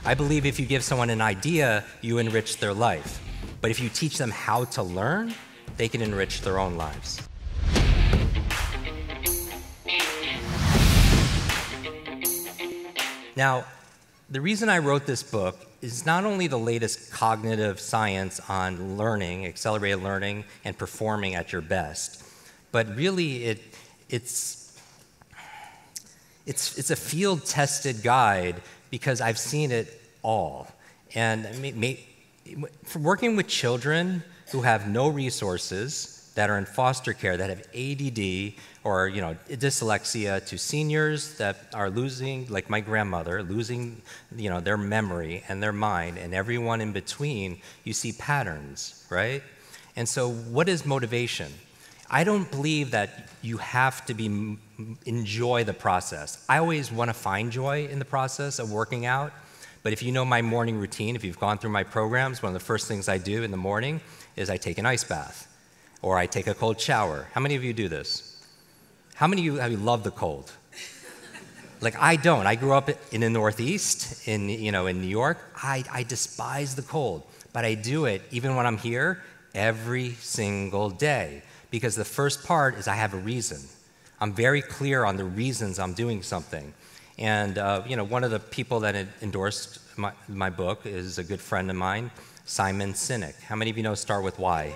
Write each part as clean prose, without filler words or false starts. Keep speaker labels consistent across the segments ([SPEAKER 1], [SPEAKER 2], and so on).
[SPEAKER 1] I believe if you give someone an idea, you enrich their life. But if you teach them how to learn, they can enrich their own lives. Now, the reason I wrote this book is not only the latest cognitive science on learning, accelerated learning, and performing at your best, but really it's a field-tested guide because I've seen it all. And from working with children who have no resources, that are in foster care, that have ADD or dyslexia, to seniors that are losing, like my grandmother, losing their memory and their mind, and everyone in between, you see patterns, right? And so what is motivation? I don't believe that you have to enjoy the process. I always want to find joy in the process of working out, but if you know my morning routine, if you've gone through my programs, one of the first things I do in the morning is I take an ice bath. Or I take a cold shower. How many of you do this? How many of you have loved the cold? Like, I don't. I grew up in the Northeast, in New York. I despise the cold, but I do it even when I'm here every single day, because the first part is I have a reason. I'm very clear on the reasons I'm doing something. And one of the people that endorsed my book is a good friend of mine, Simon Sinek. How many of you know Start With Why?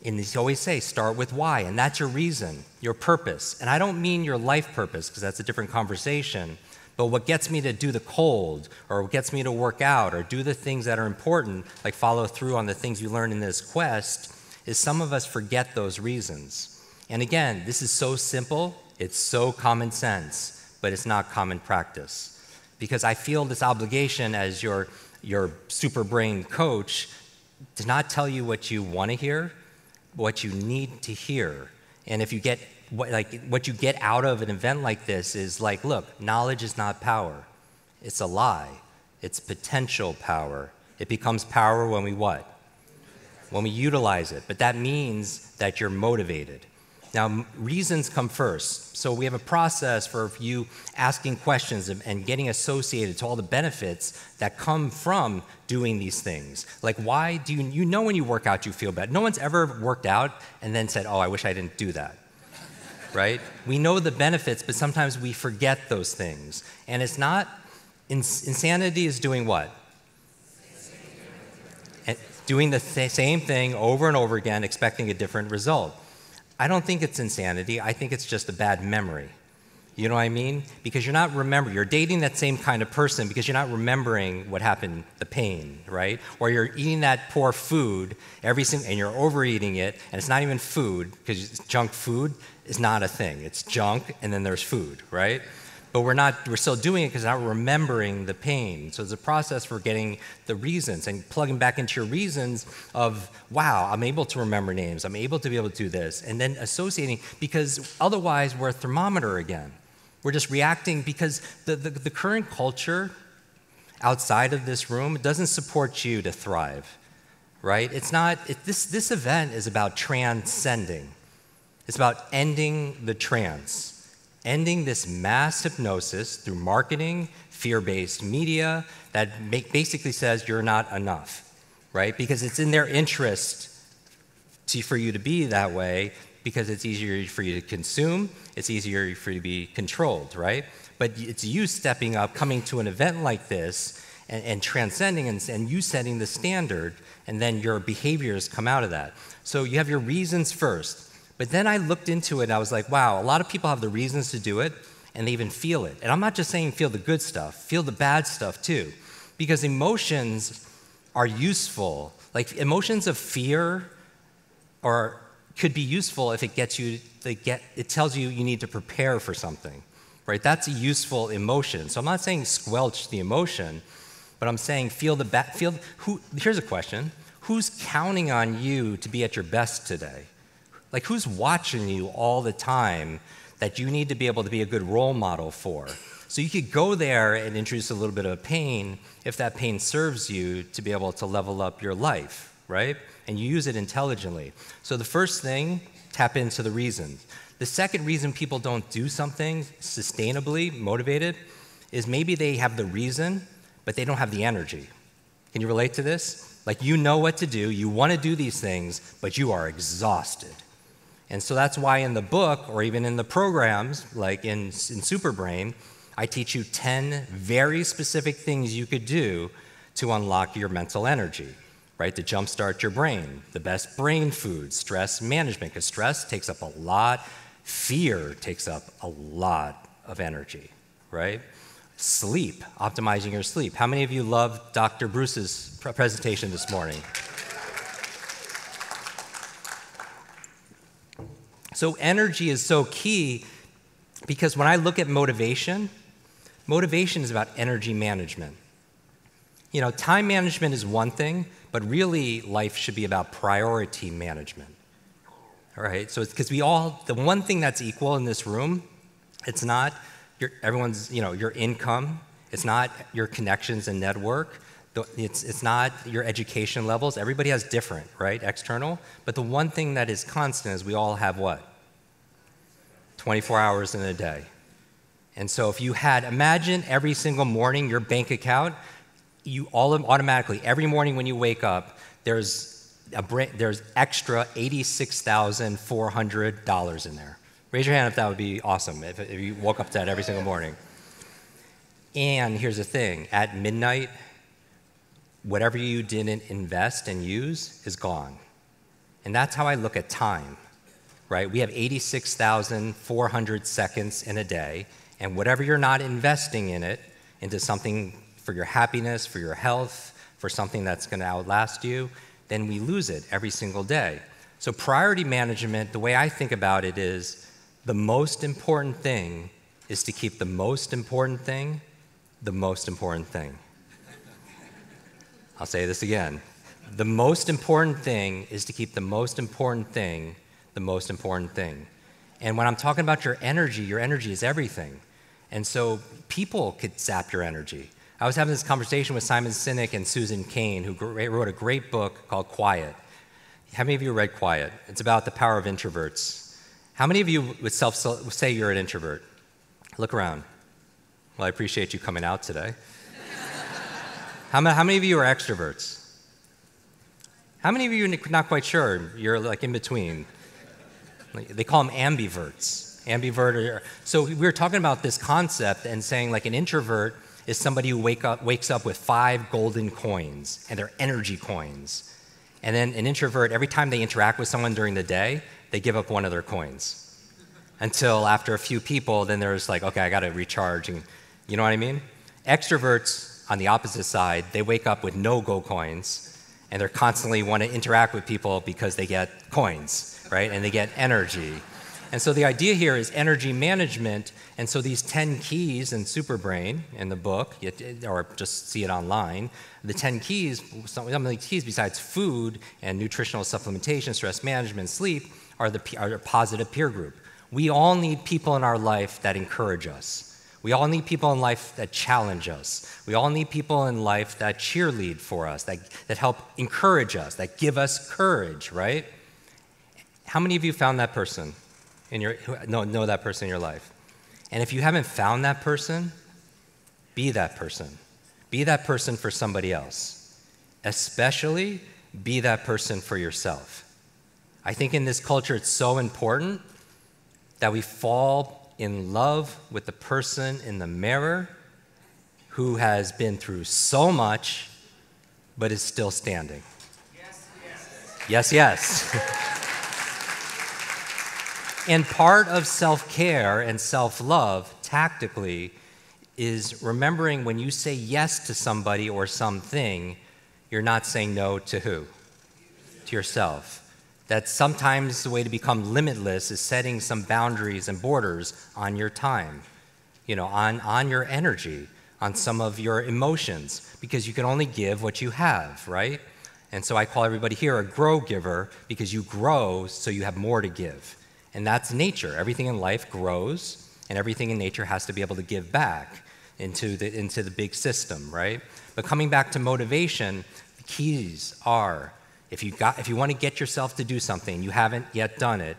[SPEAKER 1] And they always say, start with why, and that's your reason, your purpose. And I don't mean your life purpose, because that's a different conversation, but what gets me to do the cold, or what gets me to work out, or do the things that are important, like follow through on the things you learn in this quest, is some of us forget those reasons. And again, this is so simple, it's so common sense, but it's not common practice. Because I feel this obligation as your Superbrain coach to not tell you what you want to hear, what you need to hear. And if you get what you get out of an event like this is like, look, knowledge is not power. It's a lie. It's potential power. It becomes power when we what? When we utilize it. But that means that you're motivated. Now, reasons come first. So we have a process for you asking questions and getting associated to all the benefits that come from doing these things. Like, why do you know when you work out you feel bad? No one's ever worked out and then said, oh, I wish I didn't do that, right? We know the benefits, but sometimes we forget those things. And it's not, insanity is doing what? Doing the same thing over and over again, expecting a different result. I don't think it's insanity. I think it's just a bad memory. You know what I mean? Because you're not remembering. You're dating that same kind of person because you're not remembering what happened, the pain, right? Or you're eating that poor food and you're overeating it, and it's not even food, because junk food is not a thing. It's junk, and then there's food, right? But we're still doing it because we're not remembering the pain. So it's a process for getting the reasons and plugging back into your reasons of, wow, I'm able to remember names. I'm able to be able to do this. And then associating, because otherwise we're a thermometer again. We're just reacting because the current culture outside of this room doesn't support you to thrive, right? It's not, this event is about transcending. It's about ending the trance. Ending this mass hypnosis through marketing, fear-based media that basically says you're not enough, right? Because it's in their interest for you to be that way, because it's easier for you to consume, it's easier for you to be controlled, right? But it's you stepping up, coming to an event like this, and transcending and you setting the standard, and then your behaviors come out of that. So you have your reasons first. But then I looked into it and I was like, wow, a lot of people have the reasons to do it and they even feel it. And I'm not just saying feel the good stuff, feel the bad stuff too. Because emotions are useful. Like emotions of fear could be useful if it tells you you need to prepare for something, right? That's a useful emotion. So I'm not saying squelch the emotion, but I'm saying feel the bad. Here's a question. Who's counting on you to be at your best today? Like, who's watching you all the time that you need to be able to be a good role model for? So you could go there and introduce a little bit of pain if that pain serves you to be able to level up your life, right? And you use it intelligently. So the first thing, tap into the reasons. The second reason people don't do something sustainably motivated is maybe they have the reason, but they don't have the energy. Can you relate to this? Like, you know what to do, you want to do these things, but you are exhausted. And so that's why in the book, or even in the programs, like in Superbrain, I teach you 10 very specific things you could do to unlock your mental energy, right? To jumpstart your brain, the best brain food, stress management, because stress takes up a lot, fear takes up a lot of energy, right? Sleep, optimizing your sleep. How many of you loved Dr. Bruce's presentation this morning? So energy is so key because when I look at motivation, motivation is about energy management. You know, time management is one thing, but really life should be about priority management. All right, so it's because the one thing that's equal in this room, it's not your income, it's not your connections and network, it's not your education levels. Everybody has different, right, external, but the one thing that is constant is we all have what? 24 hours in a day. And so if you imagine every single morning your bank account, you automatically, every morning when you wake up, there's extra $86,400 in there. Raise your hand if that would be awesome, if you woke up to that every single morning. And here's the thing, at midnight, whatever you didn't invest and use is gone. And that's how I look at time, right? We have 86,400 seconds in a day, and whatever you're not investing in it, into something for your happiness, for your health, for something that's gonna outlast you, then we lose it every single day. So priority management, the way I think about it is, the most important thing is to keep the most important thing the most important thing. I'll say this again. The most important thing is to keep the most important thing the most important thing. And when I'm talking about your energy is everything. And so people could sap your energy. I was having this conversation with Simon Sinek and Susan Cain, who wrote a great book called Quiet. How many of you read Quiet? It's about the power of introverts. How many of you would say you're an introvert? Look around. Well, I appreciate you coming out today. How many of you are extroverts? How many of you are not quite sure? You're like in between. They call them ambiverts. So we were talking about this concept and saying like an introvert is somebody who wakes up with 5 golden coins, and they're energy coins. And then an introvert, every time they interact with someone during the day, they give up one of their coins. Until after a few people, then there's like, okay, I gotta recharge, and you know what I mean? Extroverts, on the opposite side, they wake up with no gold coins, and they're constantly want to interact with people because they get coins, right? And they get energy. And so the idea here is energy management, and so these 10 keys in Superbrain, in the book, or just see it online, the 10 keys, some of the keys besides food and nutritional supplementation, stress management, sleep, are a positive peer group. We all need people in our life that encourage us. We all need people in life that challenge us. We all need people in life that cheerlead for us, that help encourage us, that give us courage, right? How many of you found that person know that person in your life? And if you haven't found that person, be that person. Be that person for somebody else. Especially be that person for yourself. I think in this culture it's so important that we fall in love with the person in the mirror who has been through so much but is still standing. Yes, yes. Yes, yes. And part of self-care and self-love, tactically, is remembering when you say yes to somebody or something, you're not saying no to who? To yourself. That sometimes the way to become limitless is setting some boundaries and borders on your time, on your energy, on some of your emotions, because you can only give what you have, right? And so I call everybody here a grow giver, because you grow so you have more to give. And that's nature. Everything in life grows, and everything in nature has to be able to give back into the big system, right? But coming back to motivation, the keys are, if you want to get yourself to do something, you haven't yet done it,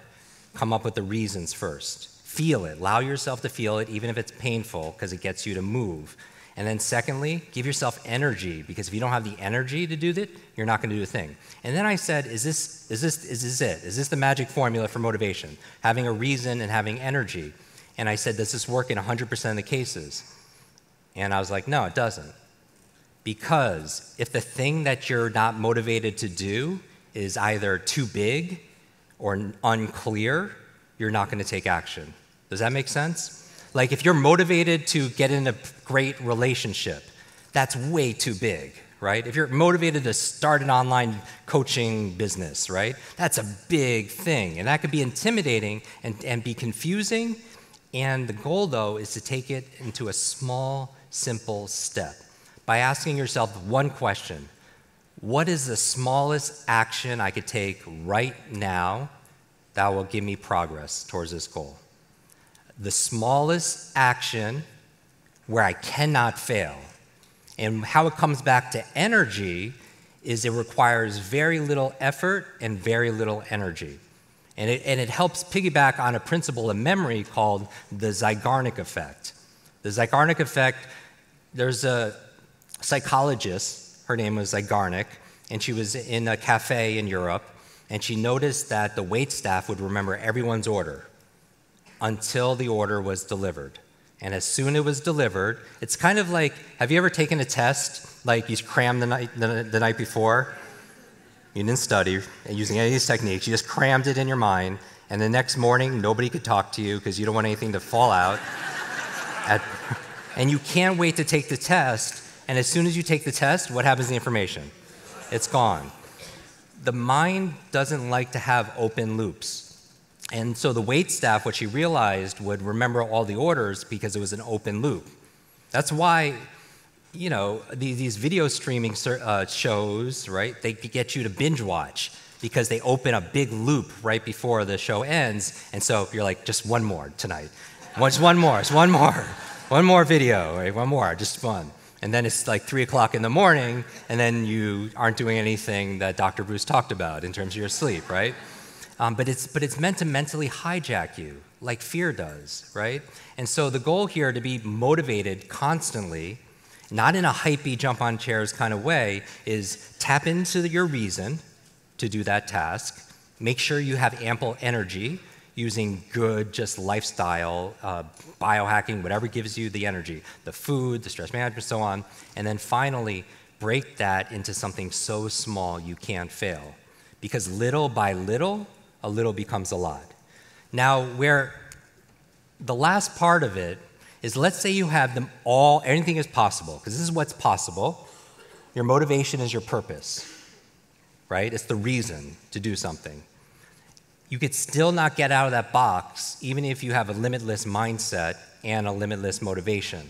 [SPEAKER 1] come up with the reasons first. Feel it. Allow yourself to feel it, even if it's painful, because it gets you to move. And then secondly, give yourself energy, because if you don't have the energy to do that, you're not going to do a thing. And then I said, is this it? Is this the magic formula for motivation? Having a reason and having energy. And I said, does this work in 100% of the cases? And I was like, no, it doesn't. Because if the thing that you're not motivated to do is either too big or unclear, you're not going to take action. Does that make sense? Like if you're motivated to get in a great relationship, that's way too big, right? If you're motivated to start an online coaching business, right? That's a big thing. And that could be intimidating and be confusing. And the goal, though, is to take it into a small, simple step by asking yourself one question. What is the smallest action I could take right now that will give me progress towards this goal? The smallest action where I cannot fail. And how it comes back to energy is it requires very little effort and very little energy. And it helps piggyback on a principle of memory called the Zeigarnik effect. The Zeigarnik effect, there's a psychologist, her name was Zeigarnik, and she was in a cafe in Europe, and she noticed that the waitstaff would remember everyone's order until the order was delivered. And as soon as it was delivered, it's kind of like, have you ever taken a test, like you crammed the night before? You didn't study using any of these techniques, you just crammed it in your mind, and the next morning, nobody could talk to you because you don't want anything to fall out. And you can't wait to take the test, and as soon as you take the test, what happens to the information? It's gone. The mind doesn't like to have open loops. And so the waitstaff, what she realized, would remember all the orders because it was an open loop. That's why, you know, these video streaming shows, right, they get you to binge watch because they open a big loop right before the show ends. And so you're like, just one more tonight. Just one more, just one more. One more video, right? One more, just one. And then it's like 3 o'clock in the morning, and then you aren't doing anything that Dr. Bruce talked about in terms of your sleep, right? But it's meant to mentally hijack you, like fear does, right? And so the goal here to be motivated constantly, not in a hypey jump on chairs kind of way, is tap into your reason to do that task. Make sure you have ample energy using good just lifestyle, biohacking, whatever gives you the energy, the food, the stress management, so on. And then finally, break that into something so small you can't fail. Because little by little, a little becomes a lot. Now, where the last part of it is, let's say you have them all, anything is possible, because this is what's possible. Your motivation is your purpose, right? It's the reason to do something. You could still not get out of that box, even if you have a limitless mindset and a limitless motivation,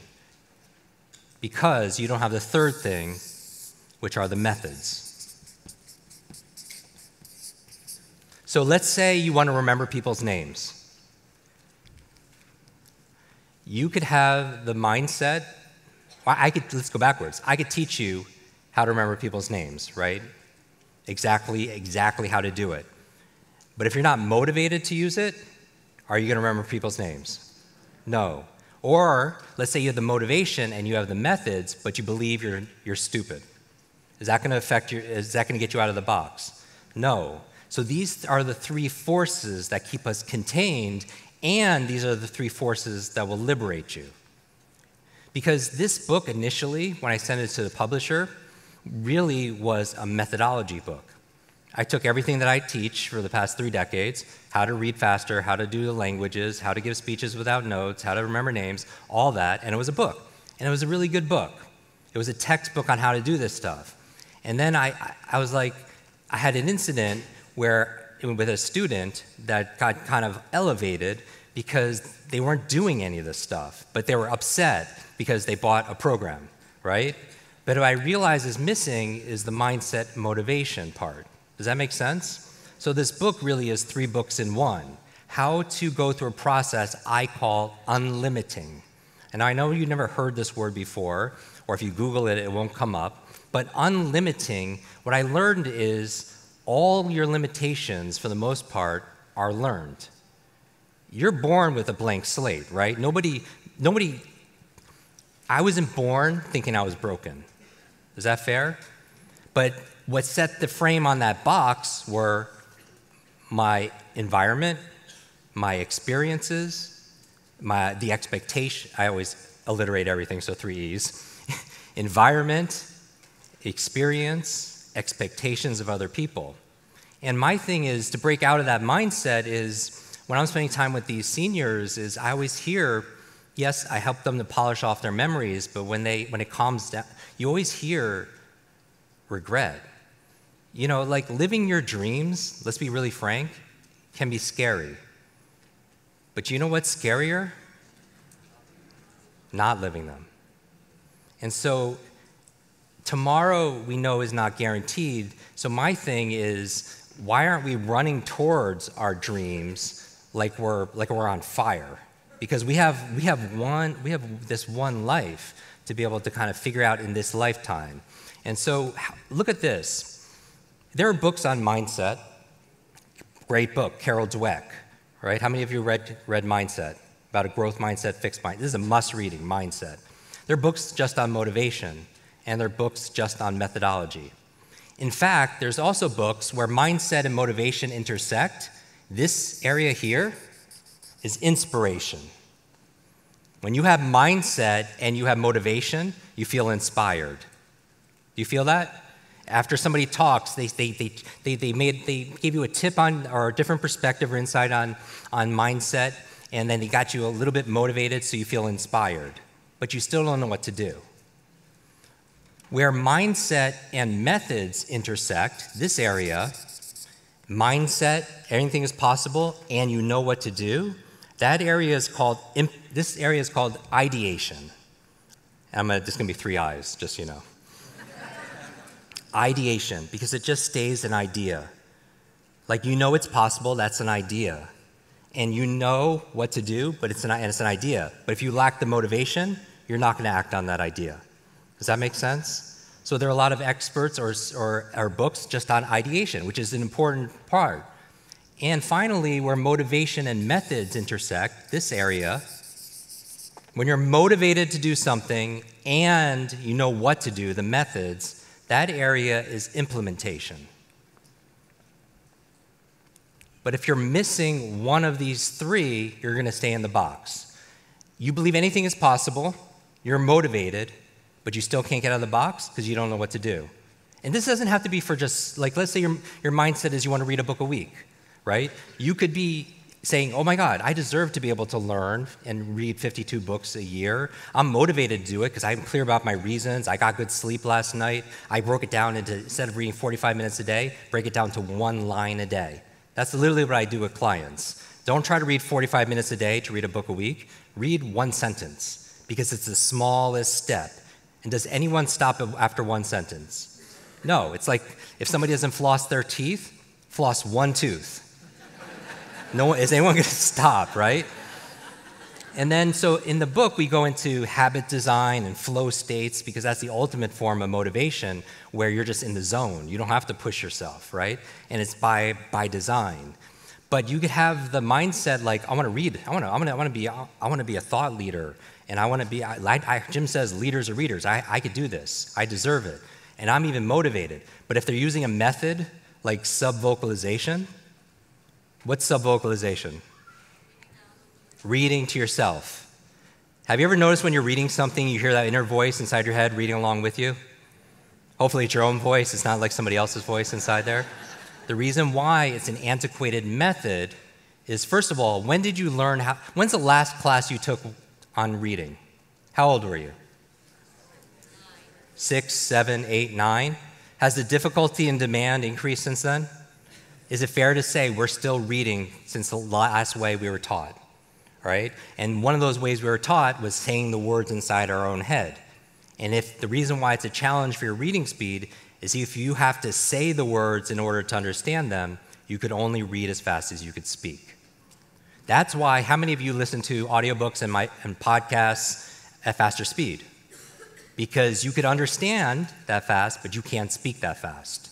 [SPEAKER 1] because you don't have the third thing, which are the methods. So let's say you want to remember people's names. You could have the mindset, let's go backwards. I could teach you how to remember people's names, right? Exactly how to do it. But if you're not motivated to use it, are you going to remember people's names? No. Or let's say you have the motivation and you have the methods, but you believe you're stupid. Is that going to affect you? Is that going to get you out of the box? No. So these are the three forces that keep us contained, and these are the three forces that will liberate you. Because this book initially, when I sent it to the publisher, really was a methodology book. I took everything that I teach for the past 3 decades, how to read faster, how to do the languages, how to give speeches without notes, how to remember names, all that, and it was a book. And it was a really good book. It was a textbook on how to do this stuff. And then I was like, I had an incident where, with a student that got kind of elevated because they weren't doing any of this stuff, but they were upset because they bought a program, right? But what I realized is missing is the mindset motivation part. Does that make sense? So this book really is 3 books in one. How to go through a process I call unlimiting. And I know you've never heard this word before, or if you Google it, it won't come up. But unlimiting, what I learned is all your limitations, for the most part, are learned. You're born with a blank slate, right? Nobody I wasn't born thinking I was broken. Is that fair? But what set the frame on that box were my environment, my experiences, the expectation. I always alliterate everything, so 3 E's. Environment, experience, expectations of other people. And my thing is to break out of that mindset is when I'm spending time with these seniors is I always hear, yes, I help them to polish off their memories, but when it calms down, you always hear regret. You know, like living your dreams, let's be really frank, can be scary. But you know what's scarier? Not living them. And so tomorrow we know is not guaranteed. So my thing is, why aren't we running towards our dreams like we're on fire? Because we have this one life to be able to kind of figure out in this lifetime. And so look at this. There are books on mindset. Great book, Carol Dweck, right? How many of you read Mindset? About a growth mindset, fixed mind. This is a must-reading, Mindset. There are books just on motivation, and there are books just on methodology. In fact, there's also books where mindset and motivation intersect. This area here is inspiration. When you have mindset and you have motivation, you feel inspired. Do you feel that? After somebody talks, they gave you a tip on or a different perspective or insight on mindset, and then they got you a little bit motivated so you feel inspired, but you still don't know what to do. Where mindset and methods intersect, this area, mindset, anything is possible, and you know what to do, this area is called ideation. This is going to be 3 I's, just so you know. Ideation, because it just stays an idea. Like you know it's possible, that's an idea. And you know what to do, but it's an idea. But if you lack the motivation, you're not going to act on that idea. Does that make sense? So there are a lot of experts or books just on ideation, which is an important part. And finally, where motivation and methods intersect, this area, when you're motivated to do something and you know what to do, the methods, that area is implementation. But if you're missing one of these 3, you're going to stay in the box. You believe anything is possible, you're motivated, but you still can't get out of the box because you don't know what to do. And this doesn't have to be for just, like, let's say your mindset is you want to read a book a week, right? You could be saying, oh my God, I deserve to be able to learn and read 52 books a year. I'm motivated to do it because I'm clear about my reasons. I got good sleep last night. I broke it down into, instead of reading 45 minutes a day, break it down to 1 line a day. That's literally what I do with clients. Don't try to read 45 minutes a day to read a book a week. Read 1 sentence because it's the smallest step. And does anyone stop after 1 sentence? No, it's like if somebody doesn't floss their teeth, floss 1 tooth. Is anyone going to stop, right? And then, so in the book, we go into habit design and flow states because that's the ultimate form of motivation where you're just in the zone. You don't have to push yourself, right? And it's by design. But you could have the mindset like, I want to read. I want to be a thought leader, and I want to be. Jim says, leaders are readers. I could do this. I deserve it, and I'm even motivated. But if they're using a method like subvocalization, what's subvocalization? Reading to yourself. Have you ever noticed when you're reading something, you hear that inner voice inside your head reading along with you? Hopefully it's your own voice. It's not like somebody else's voice inside there. The reason why it's an antiquated method is, first of all, when's the last class you took on reading? How old were you? 6, 7, 8, 9? Has the difficulty and demand increased since then? Is it fair to say we're still reading since the last way we were taught? Right? And one of those ways we were taught was saying the words inside our own head. And if the reason why it's a challenge for your reading speed is if you have to say the words in order to understand them, you could only read as fast as you could speak. That's why, how many of you listen to audiobooks and podcasts at faster speed? Because you could understand that fast, but you can't speak that fast.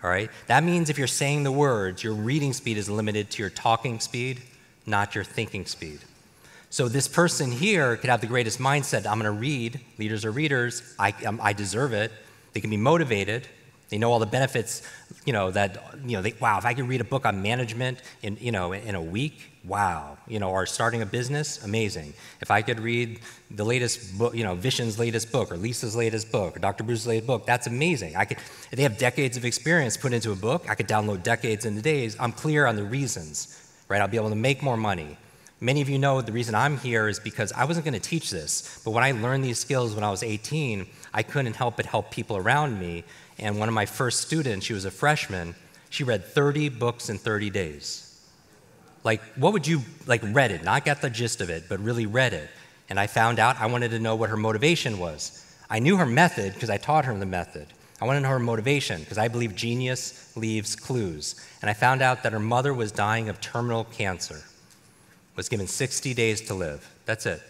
[SPEAKER 1] All right? That means if you're saying the words, your reading speed is limited to your talking speed, not your thinking speed. So this person here could have the greatest mindset. I'm going to read. Leaders are readers. I deserve it. They can be motivated. They know all the benefits, wow, if I could read a book on management in a week, wow, or starting a business, amazing. If I could read the latest book, Vishen's latest book, or Lisa's latest book, or Dr. Bruce's latest book, that's amazing. If they have decades of experience put into a book, I could download decades into days. I'm clear on the reasons, right? I'll be able to make more money. Many of you know the reason I'm here is because I wasn't going to teach this, but when I learned these skills when I was 18, I couldn't help but help people around me. And one of my first students, she was a freshman, she read 30 books in 30 days. What would you, read it, not got the gist of it, but really read it. And I found out I wanted to know what her motivation was. I knew her method because I taught her the method. I wanted to know her motivation because I believe genius leaves clues. And I found out that her mother was dying of terminal cancer, was given 60 days to live. That's it.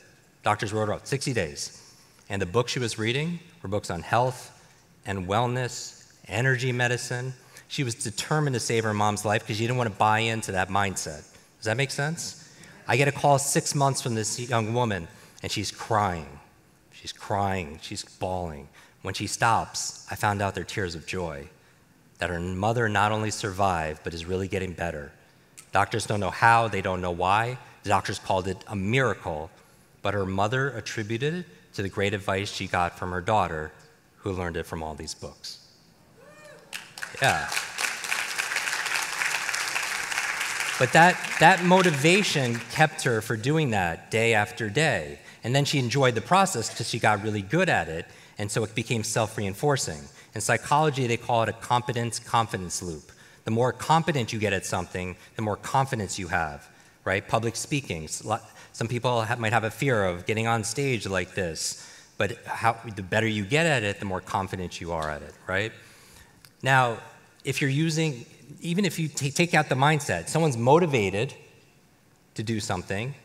[SPEAKER 1] Doctors wrote her out, 60 days. And the books she was reading were books on health and wellness, energy medicine. She was determined to save her mom's life because she didn't want to buy into that mindset. Does that make sense? I get a call 6 months from this young woman, and she's crying. She's crying. She's bawling. When she stops, I found out they're tears of joy, that her mother not only survived, but is really getting better. Doctors don't know how. They don't know why. The doctors called it a miracle, but her mother attributed it to the great advice she got from her daughter, who learned it from all these books. Yeah. But that motivation kept her for doing that day after day. And then she enjoyed the process because she got really good at it, and so it became self-reinforcing. In psychology, they call it a competence-confidence loop. The more competent you get at something, the more confidence you have, right? Public speaking. Some people might have a fear of getting on stage like this, but the better you get at it, the more confident you are at it, right? Now, if you're using, even if you take out the mindset, someone's motivated to do something,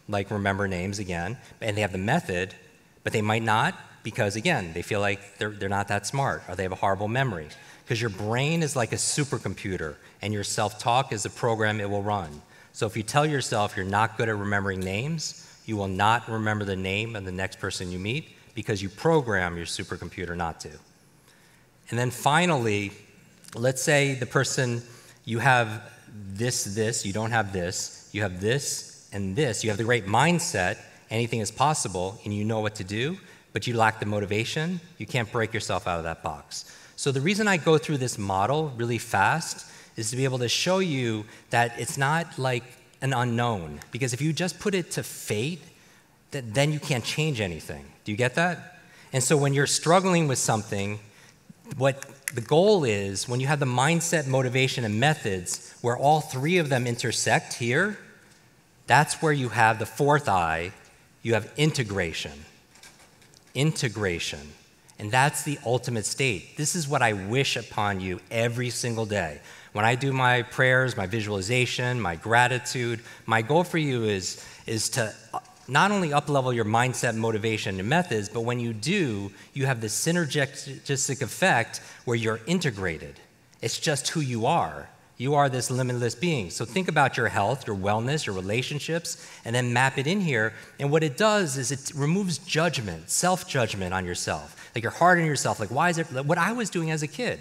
[SPEAKER 1] like remember names again, and they have the method, but they might not because, again, they feel like they're not that smart or they have a horrible memory. Because your brain is like a supercomputer, and your self-talk is the program it will run. So if you tell yourself you're not good at remembering names, you will not remember the name of the next person you meet because you program your supercomputer not to. And then finally, let's say the person, you have this, you don't have this, you have this and this, you have the great mindset, anything is possible, and you know what to do, but you lack the motivation, you can't break yourself out of that box. So the reason I go through this model really fast is to be able to show you that it's not like an unknown, because if you just put it to fate, then you can't change anything. Do you get that? And so when you're struggling with something, what the goal is, when you have the mindset, motivation, and methods, where all three of them intersect here, that's where you have the fourth I, you have integration. Integration. And that's the ultimate state. This is what I wish upon you every single day. When I do my prayers, my visualization, my gratitude, my goal for you is to not only uplevel your mindset, motivation, and methods, but when you do, you have this synergistic effect where you're integrated. It's just who you are. You are this limitless being. So think about your health, your wellness, your relationships, and then map it in here. And what it does is it removes judgment, self-judgment on yourself. Like you're hard on yourself. Like, why is it what I was doing as a kid,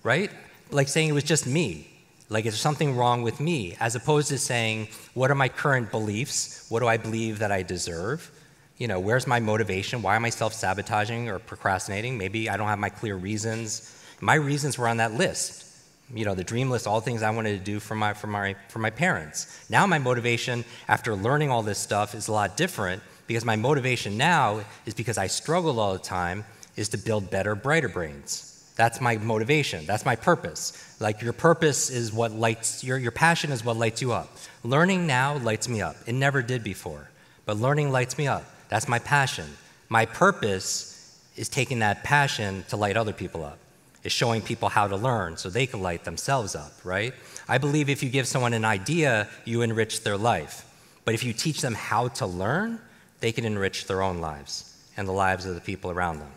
[SPEAKER 1] right? Like saying it was just me. Like, is there something wrong with me? As opposed to saying, what are my current beliefs? What do I believe that I deserve? Where's my motivation? Why am I self-sabotaging or procrastinating? Maybe I don't have my clear reasons. My reasons were on that list. The dream list, all the things I wanted to do for my parents. Now my motivation, after learning all this stuff, is a lot different because my motivation now is because I struggled all the time, is to build better, brighter brains. That's my motivation. That's my purpose. Like your purpose is what lights, your passion is what lights you up. Learning now lights me up. It never did before, but learning lights me up. That's my passion. My purpose is taking that passion to light other people up. Is showing people how to learn so they can light themselves up, right? I believe if you give someone an idea, you enrich their life. But if you teach them how to learn, they can enrich their own lives and the lives of the people around them.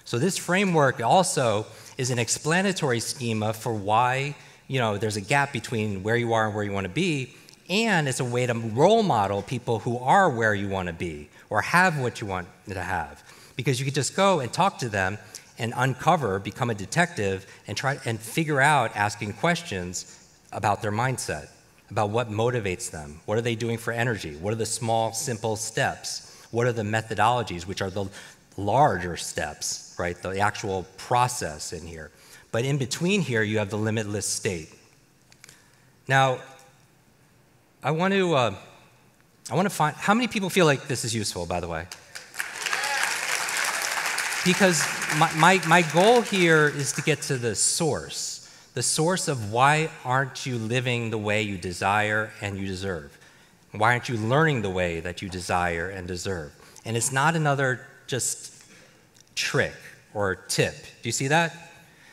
[SPEAKER 1] So this framework also is an explanatory schema for why there's a gap between where you are and where you want to be, and it's a way to role model people who are where you want to be or have what you want to have. Because you could just go and talk to them and uncover, become a detective, and try and figure out asking questions about their mindset, about what motivates them, what are they doing for energy, what are the small, simple steps, what are the methodologies, which are the larger steps, right, the actual process in here. But in between here, you have the limitless state. Now, I want to find, how many people feel like this is useful, by the way? Because my goal here is to get to the source of why aren't you living the way you desire and you deserve? Why aren't you learning the way that you desire and deserve? And it's not another just trick or tip. Do you see that?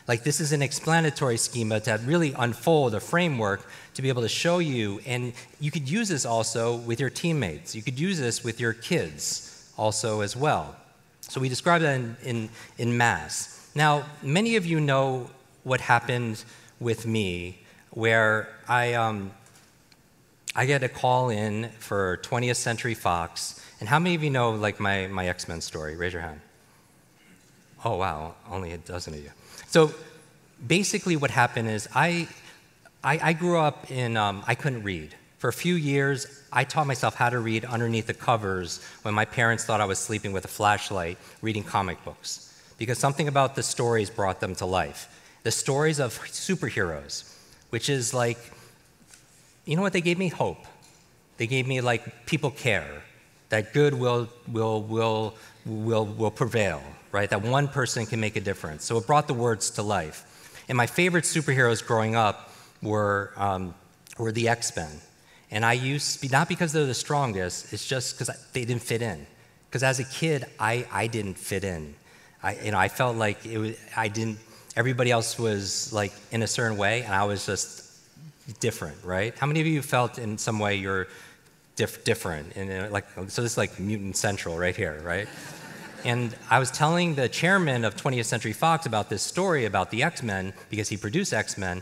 [SPEAKER 1] Like, this is an explanatory schema to really unfold a framework to be able to show you, and you could use this also with your teammates. You could use this with your kids also as well. So we describe that in mass. Now, many of you know what happened with me, where I get a call in for 20th Century Fox. And how many of you know, like, my XMen story? Raise your hand. Oh, wow, only a dozen of you. So basically what happened is I grew up in, I couldn't read. For a few years, I taught myself how to read underneath the covers when my parents thought I was sleeping with a flashlight, reading comic books. Because something about the stories brought them to life. The stories of superheroes, which is like, you know what they gave me? Hope. They gave me, like, people care, that good will prevail, right? That one person can make a difference. So it brought the words to life. And my favorite superheroes growing up were the XMen. And I used, not because they're the strongest, it's just because they didn't fit in. Because as a kid, I didn't fit in. I felt like everybody else was, like, in a certain way, and I was just different, right? How many of you felt in some way you're different? And so this is like Mutant Central right here, right? And I was telling the chairman of 20th Century Fox about this story about the XMen, because he produced XMen,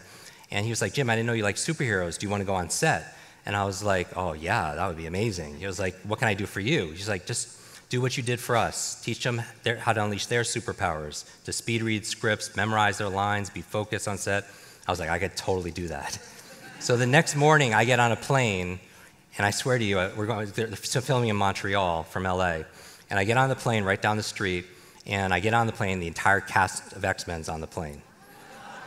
[SPEAKER 1] and he was like, Jim, I didn't know you like superheroes. Do you want to go on set? And I was like, oh, yeah, that would be amazing. He was like, what can I do for you? He's like, just do what you did for us. Teach them how to unleash their superpowers, to speed read scripts, memorize their lines, be focused on set. I was like, I could totally do that. So the next morning, I get on a plane, and I swear to you, they're filming in Montreal from LA. And I get on the plane right down the street, and I get on the plane, the entire cast of X-Men's on the plane.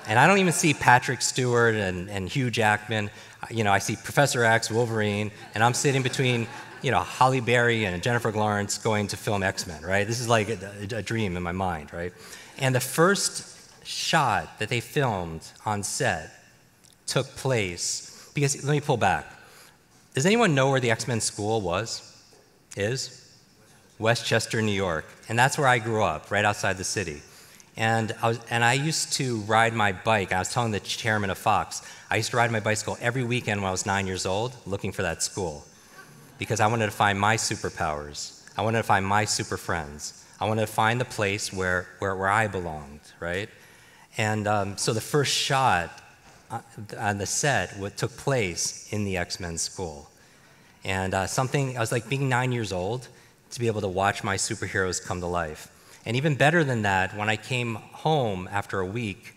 [SPEAKER 1] And I don't even see Patrick Stewart and Hugh Jackman. You know, I see Professor X, Wolverine, and I'm sitting between, Halle Berry and Jennifer Lawrence going to film X-Men, right? This is like a dream in my mind, right? And the first shot that they filmed on set took place, because, let me pull back. Does anyone know where the X-Men school is? Westchester, New York. And that's where I grew up, right outside the city. And I used to ride my bike. I was telling the chairman of Fox, I used to ride my bicycle every weekend when I was 9 years old, looking for that school. Because I wanted to find my superpowers. I wanted to find my super friends. I wanted to find the place where I belonged, right? And so the first shot on the set took place in the X-Men school. And I was like being 9 years old to be able to watch my superheroes come to life. And even better than that, when I came home after a week,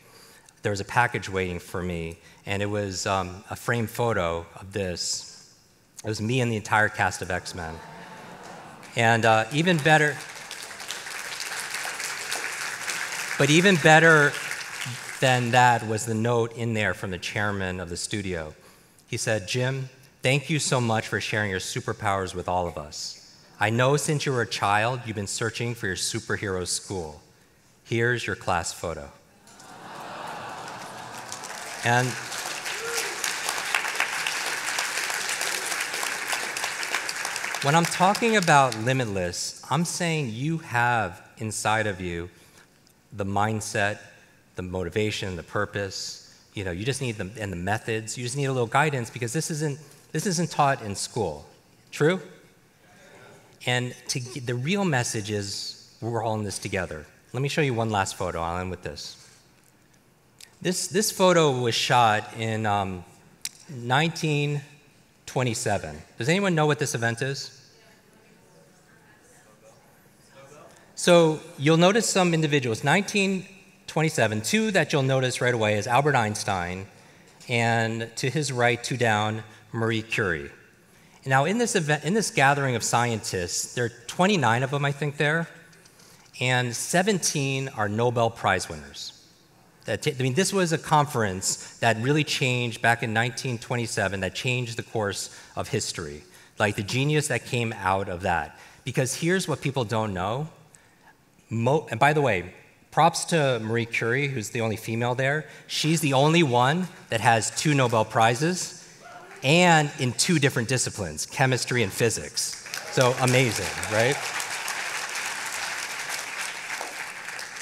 [SPEAKER 1] there was a package waiting for me, and it was a framed photo of this. It was me and the entire cast of X-Men. And even better than that was the note in there from the chairman of the studio. He said, Jim, thank you so much for sharing your superpowers with all of us. I know since you were a child, you've been searching for your superhero school. Here's your class photo. And when I'm talking about limitless, I'm saying you have inside of you the mindset, the motivation, the purpose. You just need them, and the methods. You just need a little guidance, because this isn't taught in school. True? And the real message is we're all in this together. Let me show you one last photo. I'll end with this. This photo was shot in 1912 1927. Does anyone know what this event is? So you'll notice some individuals. 1927, two that you'll notice right away is Albert Einstein, and to his right, two down, Marie Curie. Now in this event, in this gathering of scientists, there are 29 of them, I think, there, and 17 are Nobel Prize winners. I mean, this was a conference that really changed back in 1927, that changed the course of history, like the genius that came out of that. Because here's what people don't know. And by the way, props to Marie Curie, who's the only female there. She's the only one that has 2 Nobel Prizes, and in 2 different disciplines, chemistry and physics. So amazing, right?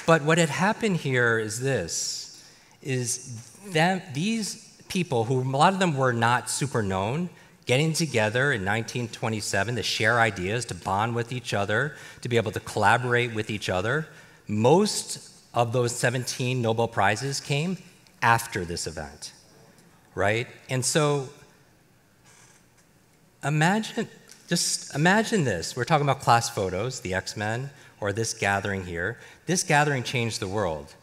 [SPEAKER 1] But what had happened here is this, these people, who a lot of them were not super known, getting together in 1927 to share ideas, to bond with each other, to be able to collaborate with each other. Most of those 17 Nobel Prizes came after this event, right? And so just imagine this. We're talking about class photos, the XMen, or this gathering here. This gathering changed the world.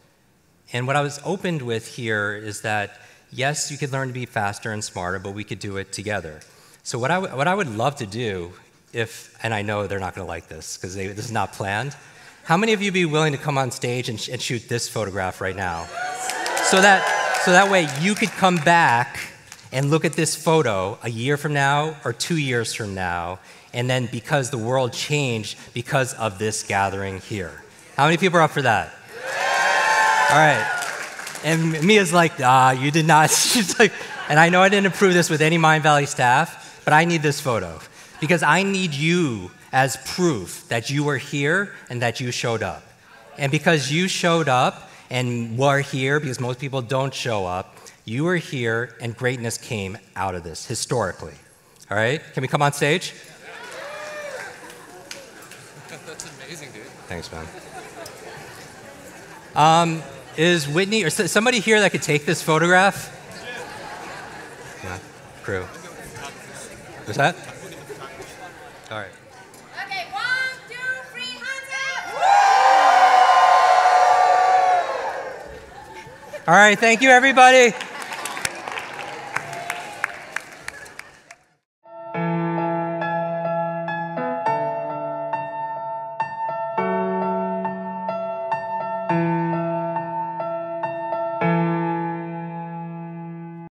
[SPEAKER 1] And what I was opened with here is that, yes, you could learn to be faster and smarter, but we could do it together. So what I would love to do, and I know they're not going to like this because this is not planned, how many of you would be willing to come on stage and shoot this photograph right now? So that way you could come back and look at this photo a year from now or 2 years from now, and then because the world changed because of this gathering here. How many people are up for that? All right. And Mia's like, you did not. She's like, and I know I didn't approve this with any Mindvalley staff, but I need this photo because I need you as proof that you were here and that you showed up. And because you showed up and were here, because most people don't show up, you were here and greatness came out of this historically. All right? Can we come on stage?
[SPEAKER 2] That's amazing, dude.
[SPEAKER 1] Thanks, man. Is Whitney or somebody here that could take this photograph? Yeah, crew. What's that? All right.
[SPEAKER 3] Okay, 1, 2, 3, hands up!
[SPEAKER 1] All right, thank you, everybody.